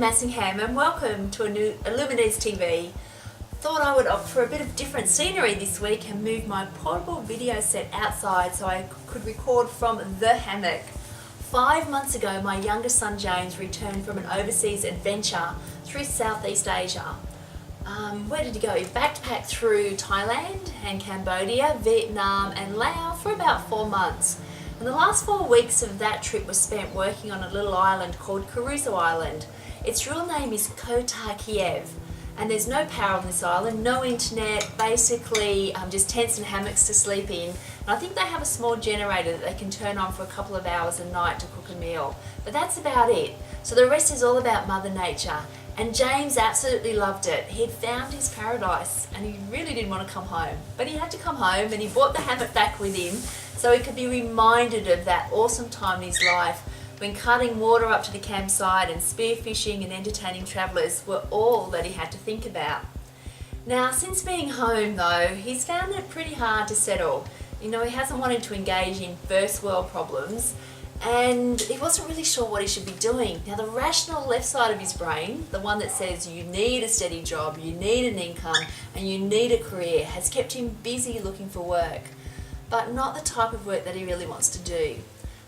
Massingham and welcome to a new Illuminez TV. Thought I would opt for a bit of different scenery this week and move my portable video set outside so I could record from the hammock. 5 months ago, my youngest son James returned from an overseas adventure through Southeast Asia. Where did he go? He backpacked through Thailand and Cambodia, Vietnam and Laos for about 4 months. And the last 4 weeks of that trip was spent working on a little island called Caruso Island. Its real name is Kota Kiev, and there's no power on this island, no internet, basically just tents and hammocks to sleep in. And I think they have a small generator that they can turn on for a couple of hours a night to cook a meal. But that's about it. So the rest is all about Mother Nature. And James absolutely loved it. He had found his paradise and he really didn't want to come home. But he had to come home and he brought the hammock back with him so he could be reminded of that awesome time in his life when cutting water up to the campsite and spearfishing and entertaining travellers were all that he had to think about. Now, since being home though, he's found it pretty hard to settle. He hasn't wanted to engage in first world problems and he wasn't really sure what he should be doing. Now, the rational left side of his brain, the one that says you need a steady job, you need an income and you need a career, has kept him busy looking for work, but not the type of work that he really wants to do.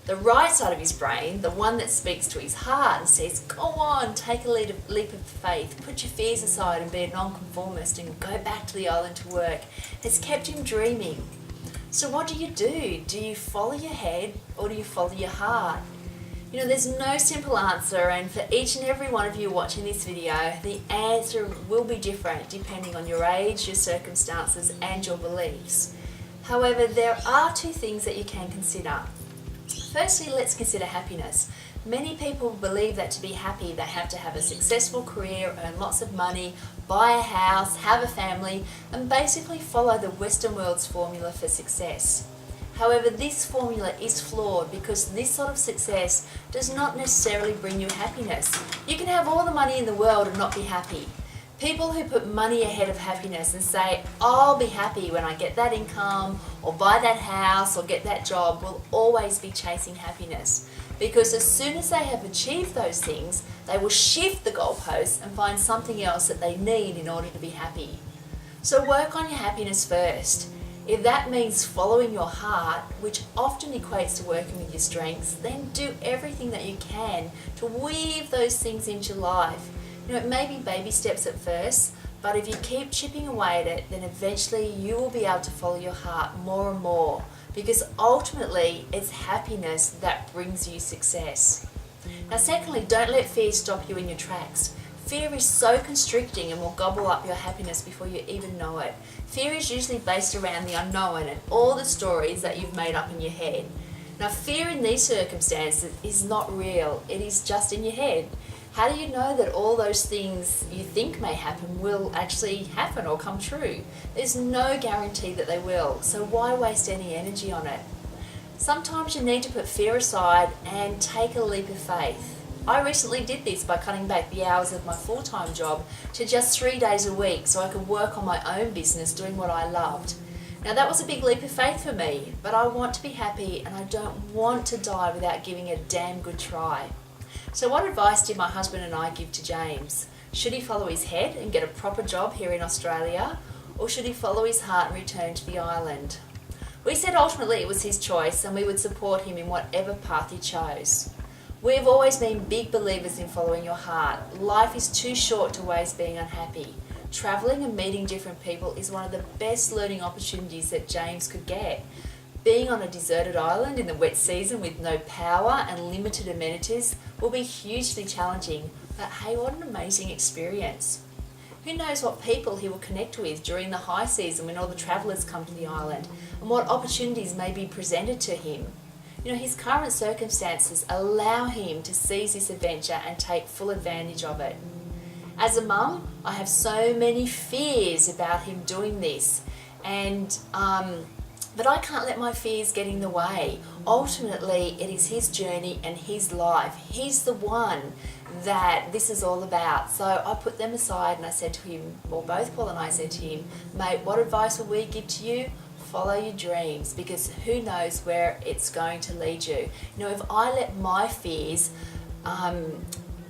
The right side of his brain, the one that speaks to his heart and says, go on, take a leap of faith, put your fears aside and be a nonconformist and go back to the island to work, has kept him dreaming. So what do? Do you follow your head or do you follow your heart? There's no simple answer, and for each and every one of you watching this video, the answer will be different depending on your age, your circumstances and your beliefs. However, there are 2 things that you can consider. Firstly, let's consider happiness. Many people believe that to be happy, they have to have a successful career, earn lots of money, buy a house, have a family, and basically follow the Western world's formula for success. However, this formula is flawed because this sort of success does not necessarily bring you happiness. You can have all the money in the world and not be happy. People who put money ahead of happiness and say, I'll be happy when I get that income or buy that house or get that job, will always be chasing happiness. Because as soon as they have achieved those things, they will shift the goalposts and find something else that they need in order to be happy. So work on your happiness first. If that means following your heart, which often equates to working with your strengths, then do everything that you can to weave those things into life. It may be baby steps at first, but if you keep chipping away at it, then eventually you will be able to follow your heart more and more, because ultimately it's happiness that brings you success. Now, secondly, don't let fear stop you in your tracks. Fear is so constricting and will gobble up your happiness before you even know it. Fear is usually based around the unknown and all the stories that you've made up in your head. Now, fear in these circumstances is not real, it is just in your head. How do you know that all those things you think may happen will actually happen or come true? There's no guarantee that they will, so why waste any energy on it? Sometimes you need to put fear aside and take a leap of faith. I recently did this by cutting back the hours of my full-time job to just 3 days a week so I could work on my own business doing what I loved. Now, that was a big leap of faith for me, but I want to be happy and I don't want to die without giving it a damn good try. So what advice did my husband and I give to James? Should he follow his head and get a proper job here in Australia, or should he follow his heart and return to the island? We said ultimately it was his choice and we would support him in whatever path he chose. We have always been big believers in following your heart. Life is too short to waste being unhappy. Travelling and meeting different people is one of the best learning opportunities that James could get. Being on a deserted island in the wet season with no power and limited amenities will be hugely challenging, but hey, what an amazing experience. Who knows what people he will connect with during the high season when all the travellers come to the island, and what opportunities may be presented to him. His current circumstances allow him to seize this adventure and take full advantage of it. As a mum, I have so many fears about him doing this, but I can't let my fears get in the way. Ultimately, it is his journey and his life. He's the one that this is all about. So I put them aside and I said to him, well, both Paul and I said to him, mate, what advice would we give to you? Follow your dreams, because who knows where it's going to lead you. If I let my fears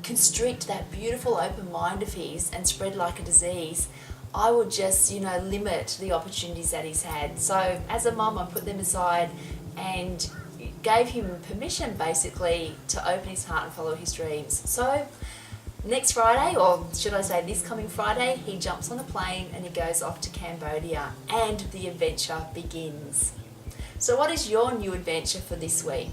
constrict that beautiful open mind of his and spread like a disease, I would just, limit the opportunities that he's had. So as a mum, I put them aside and gave him permission basically to open his heart and follow his dreams. So next Friday, or should I say this coming Friday, he jumps on a plane and he goes off to Cambodia, and the adventure begins. So what is your new adventure for this week?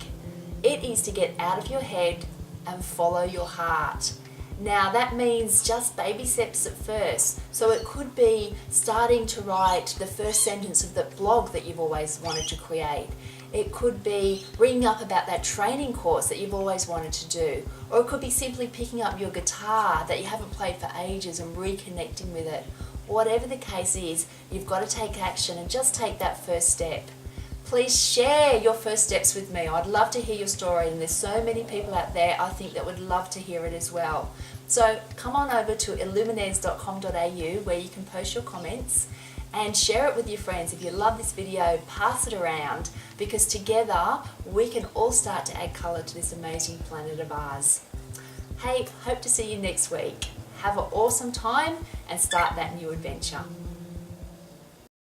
It is to get out of your head and follow your heart. Now that means just baby steps at first. So it could be starting to write the first sentence of the blog that you've always wanted to create. It could be ringing up about that training course that you've always wanted to do. Or it could be simply picking up your guitar that you haven't played for ages and reconnecting with it. Whatever the case is, you've got to take action and just take that first step. Please share your first steps with me. I'd love to hear your story, and there's so many people out there I think that would love to hear it as well. So come on over to illuminez.com.au where you can post your comments and share it with your friends. If you love this video, pass it around, because together we can all start to add colour to this amazing planet of ours. Hey, hope to see you next week. Have an awesome time and start that new adventure.